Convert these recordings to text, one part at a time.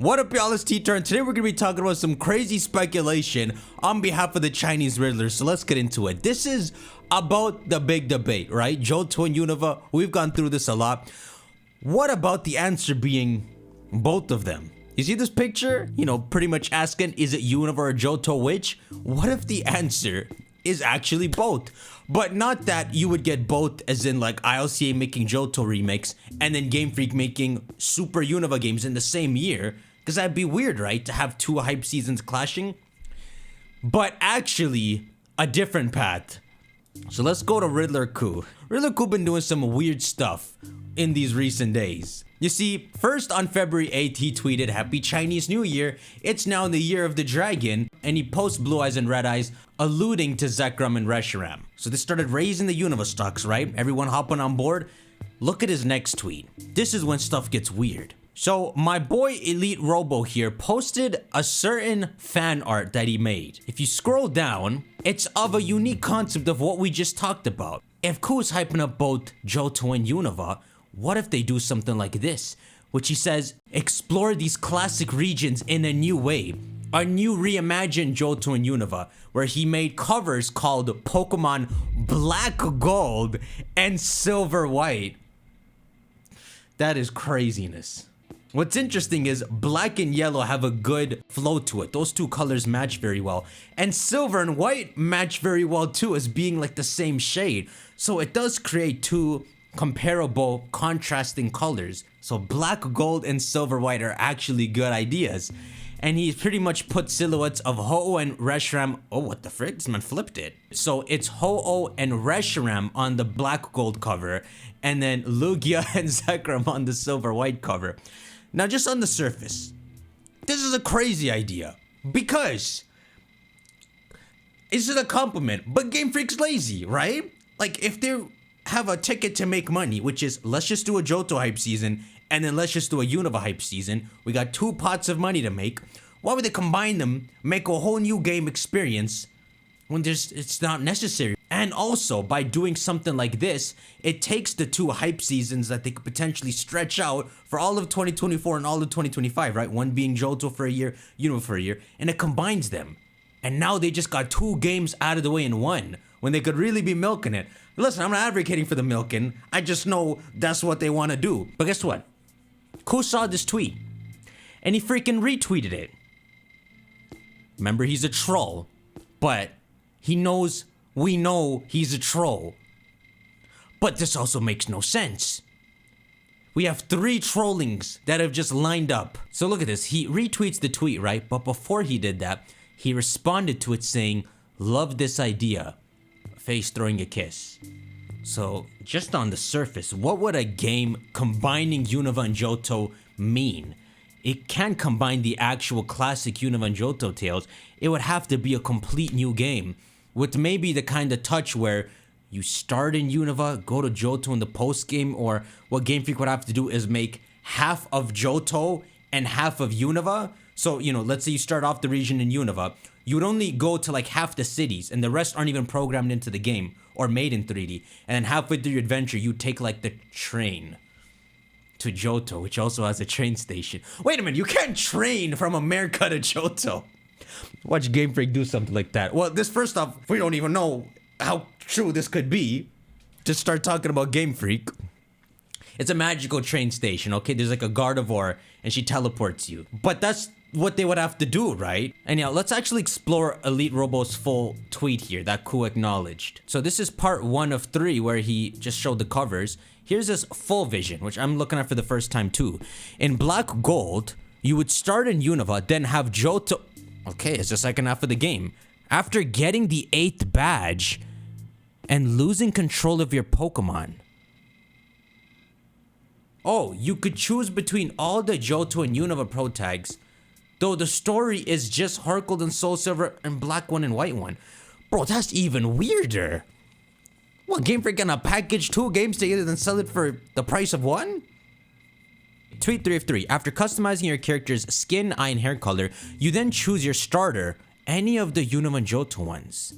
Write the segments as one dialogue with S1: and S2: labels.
S1: What up, y'all? It's Teacher, and today we're gonna be talking about some crazy speculation on behalf of the Chinese Riddler. So let's get into it. This is about the big debate, right? Johto and Unova, we've gone through this a lot. What about the answer being both of them? You see this picture? You know, pretty much asking, is it Unova or Johto which? What if the answer is actually both? But not that you would get both as in like ILCA making Johto remakes and then Gamefreak making Super Unova games in the same year, because that'd be weird, right? To have two hype seasons clashing. But actually a different path. So let's go to Riddler Coup. Riddler Coup been doing some weird stuff in these recent days. You see, first on February 8th, he tweeted, "Happy Chinese New Year. It's now the year of the dragon." And he posts Blue Eyes and Red Eyes, alluding to Zekrom and Reshiram. So this started raising the Unova stocks, right? Everyone hopping on board. Look at his next tweet. This is when stuff gets weird. So my boy Elite Robo here posted a certain fan art that he made. If you scroll down, it's of a unique concept of what we just talked about. If Coup is hyping up both Johto and Unova, what if they do something like this? Which he says, explore these classic regions in a new way. A new reimagined Johto and Unova, where he made covers called Pokemon Black Gold and Silver White. That is craziness. What's interesting is black and yellow have a good flow to it. Those two colors match very well. And silver and white match very well too, as being like the same shade. So it does create two comparable contrasting colors. So black, gold, and silver white are actually good ideas. And he's pretty much put silhouettes of Ho-Oh and Reshiram. Oh, what the frick? This man flipped it. So it's Ho-Oh and Reshiram on the black gold cover, and then Lugia and Zekrom on the silver white cover. Now, just on the surface, this is a crazy idea, because this is a compliment, but Gamefreak's lazy, right? Like, if they have a ticket to make money, which is, let's just do a Johto hype season, and then let's just do a Unova hype season. We got two pots of money to make. Why would they combine them, make a whole new game experience when it's not necessary? And also, by doing something like this, it takes the two hype seasons that they could potentially stretch out for all of 2024 and all of 2025, right? One being Johto for a year, Unova for a year, and it combines them. And now they just got two games out of the way in one, when they could really be milking it. Listen, I'm not advocating for the milking. I just know that's what they want to do. But guess what? Coup saw this tweet, and he freaking retweeted it. Remember, he's a troll, but he knows we know he's a troll. But this also makes no sense. We have three trollings that have just lined up. So look at this. He retweets the tweet, right? But before he did that, he responded to it saying, "Love this idea." Face throwing a kiss. So just on the surface, what would a game combining Unova and Johto mean? It can't combine the actual classic Unova and Johto tales. It would have to be a complete new game, with maybe the kind of touch where you start in Unova, go to Johto in the post game, or what Gamefreak would have to do is make half of Johto and half of Unova. So, you know, let's say you start off the region in Unova, you would only go to like half the cities, and the rest aren't even programmed into the game or made in 3D. And then halfway through your adventure, you take like the train to Johto, which also has a train station. Wait a minute, you can't train from America to Johto. Watch Gamefreak do something like that. Well, this first off, we don't even know how true this could be. Just start talking about Gamefreak. It's a magical train station, okay? There's like a Gardevoir, and she teleports you. But that's what they would have to do, right? And yeah, let's actually explore Elite Robo's full tweet here that Coup acknowledged. So this is part 1 of 3, where he just showed the covers. Here's his full vision, which I'm looking at for the first time too. In Black Gold, you would start in Unova, then have Johto. Okay, it's the second half of the game. After getting the 8th badge and losing control of your Pokemon. Oh, you could choose between all the Johto and Unova Pro tags, though the story is just Heart Gold and Soul Silver and Black one and White one. Bro, that's even weirder. What, Gamefreak gonna package 2 games together and sell it for the price of 1? Tweet 3 of 3. After customizing your character's skin, eye, and hair color, you then choose your starter, any of the Unova and Johto ones.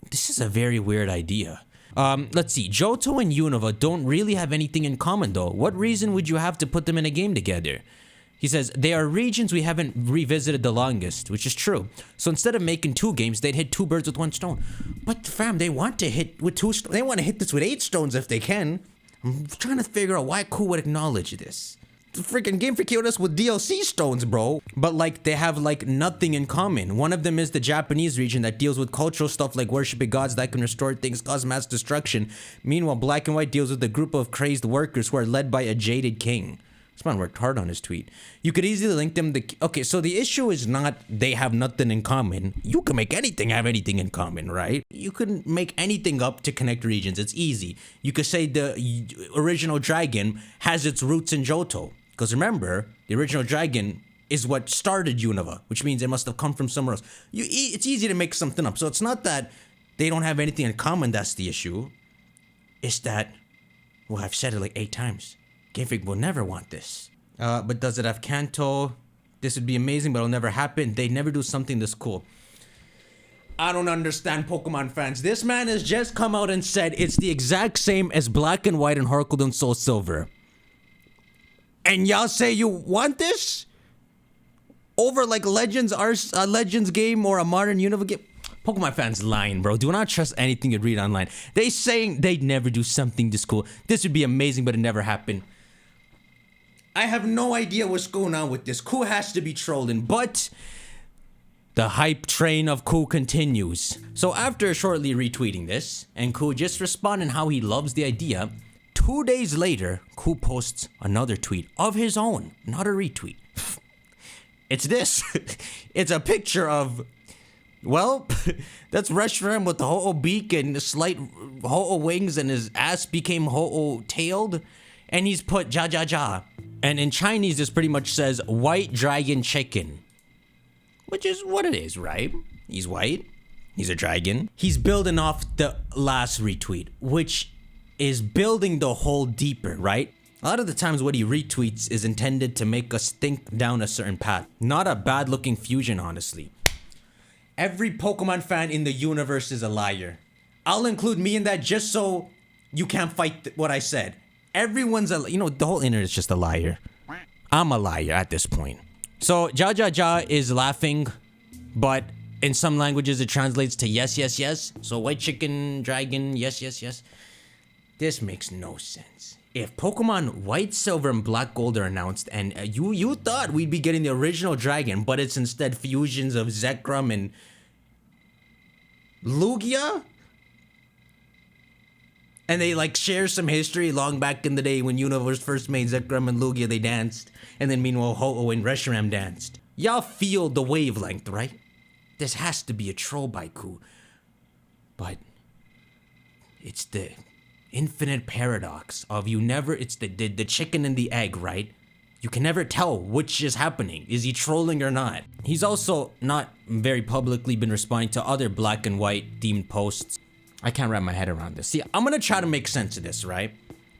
S1: This is a very weird idea. Let's see. Johto and Unova don't really have anything in common though. What reason would you have to put them in a game together? He says, they are regions we haven't revisited the longest, which is true. So instead of making 2 games, they'd hit 2 birds with 1 stone. But fam, they want to hit with 2 stones. They want to hit this with 8 stones if they can. I'm trying to figure out why Ku would acknowledge this. The freaking Gamefreak killed us with DLC stones, bro. But like, they have like nothing in common. One of them is the Japanese region that deals with cultural stuff like worshiping gods that can restore things, cause mass destruction. Meanwhile, Black and White deals with a group of crazed workers who are led by a jaded king. This man worked hard on his tweet. You could easily link them to... Okay, so the issue is not they have nothing in common. You can make anything have anything in common, right? You can make anything up to connect regions. It's easy. You could say the original dragon has its roots in Johto. Because remember, the original dragon is what started Unova, which means it must have come from somewhere else. It's easy to make something up. So it's not that they don't have anything in common that's the issue. It's that... Well, I've said it like 8 times. Gamefreak will never want this. But does it have Kanto? This would be amazing, but it'll never happen. They never do something this cool. I don't understand Pokemon fans. This man has just come out and said it's the exact same as Black and White and Harkle and Soul Silver. And y'all say you want this? Over like Legends game or a modern Unova game? Pokemon fans lying, bro. Do not trust anything you read online. They saying they'd never do something this cool. This would be amazing, but it never happened. I have no idea what's going on with this. Ku has to be trolling, but the hype train of Ku continues. So after shortly retweeting this, and Ku just responding how he loves the idea, 2 days later, Ku posts another tweet of his own, not a retweet. It's this. It's a picture of, well, that's Reshiram with the Ho-Oh beak and the slight Ho-Oh wings and his ass became Ho-Oh tailed. And he's put ja ja ja. And in Chinese, this pretty much says white dragon chicken. Which is what it is, right? He's white. He's a dragon. He's building off the last retweet, which is building the hole deeper, right? A lot of the times what he retweets is intended to make us think down a certain path. Not a bad looking fusion, honestly. Every Pokemon fan in the universe is a liar. I'll include me in that just so you can't fight what I said. Everyone's a, you know, the whole internet is just a liar. I'm a liar at this point. So, Ja Ja Ja is laughing, but in some languages it translates to yes, yes, yes. So, white chicken, dragon, yes, yes, yes. This makes no sense. If Pokemon White, Silver, and Black Gold are announced, and you thought we'd be getting the original dragon, but it's instead fusions of Zekrom and Lugia? And they like share some history long back in the day when Unova first made Zekrom and Lugia, they danced. And then meanwhile, Ho-Oh and Reshiram danced. Y'all feel the wavelength, right? This has to be a troll by Ku. But it's the infinite paradox of you never, it's the chicken and the egg, right? You can never tell which is happening. Is he trolling or not? He's also not very publicly been responding to other Black and White themed posts. I can't wrap my head around this. See, I'm gonna try to make sense of this, right?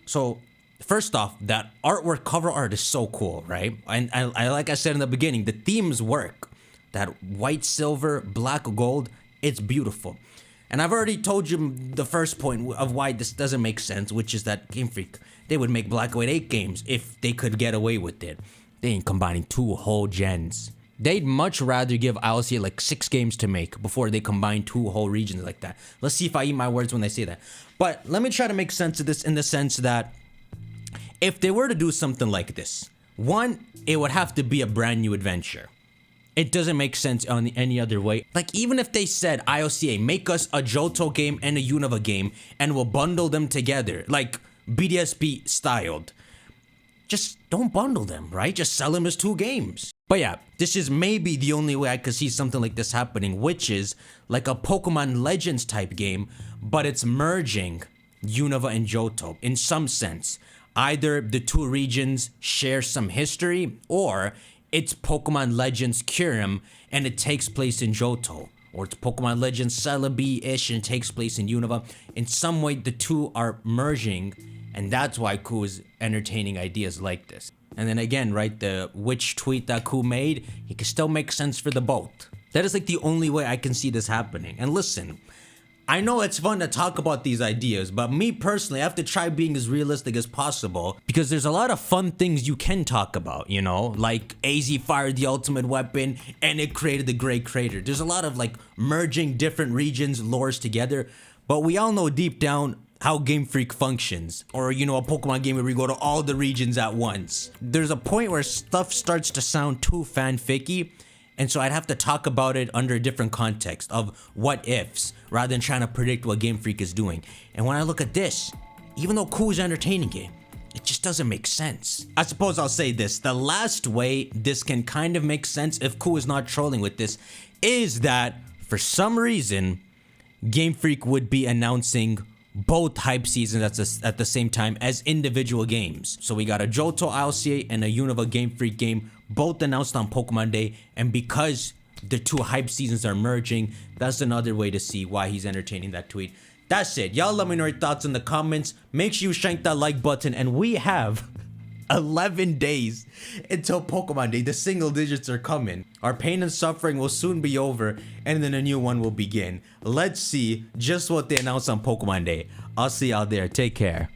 S1: So, first off, that artwork, cover art is so cool, right? And I like I said in the beginning, the themes work. That white, silver, black, gold, it's beautiful. And I've already told you the first point of why this doesn't make sense, which is that Gamefreak, they would make Black and White 8 games if they could get away with it. They ain't combining 2 whole gens. They'd much rather give ILCA like 6 games to make before they combine 2 whole regions like that. Let's see if I eat my words when I say that. But let me try to make sense of this in the sense that if they were to do something like this, one, it would have to be a brand new adventure. It doesn't make sense on any other way. Like, even if they said, ILCA, make us a Johto game and a Unova game, and we'll bundle them together, like BDSP styled. Just don't bundle them, right? Just sell them as 2 games. But yeah, this is maybe the only way I could see something like this happening, which is like a Pokemon Legends type game, but it's merging Unova and Johto in some sense. Either the 2 regions share some history, or it's Pokemon Legends Kyurem and it takes place in Johto. Or it's Pokemon Legends Celebi-ish and it takes place in Unova. In some way, the 2 are merging, and that's why Ku is entertaining ideas like this. And then again, right, the which tweet that Ku made, he can still make sense for the both. That is like the only way I can see this happening. And listen, I know it's fun to talk about these ideas, but me personally, I have to try being as realistic as possible because there's a lot of fun things you can talk about, you know? Like AZ fired the ultimate weapon and it created the Great Crater. There's a lot of like merging different regions, lores together, but we all know deep down how Game Freak functions, or you know, a Pokemon game where we go to all the regions at once. There's a point where stuff starts to sound too fanficky, and so I'd have to talk about it under a different context of what ifs, rather than trying to predict what Game Freak is doing. And when I look at this, even though Ku is entertaining it just doesn't make sense. I suppose I'll say this, the last way this can kind of make sense if Ku is not trolling with this, is that for some reason, Game Freak would be announcing both hype seasons at the same time as individual games. So we got a Johto ILCA and a Unova Game Freak game, both announced on Pokemon Day, and because the two hype seasons are merging, that's another way to see why he's entertaining that tweet. That's it. Y'all let me know your thoughts in the comments. Make sure you shank that like button, and we have 11 days until Pokemon Day. The single digits are coming. Our pain and suffering will soon be over, and then a new one will begin. Let's see just what they announce on Pokemon Day. I'll see y'all there. Take care.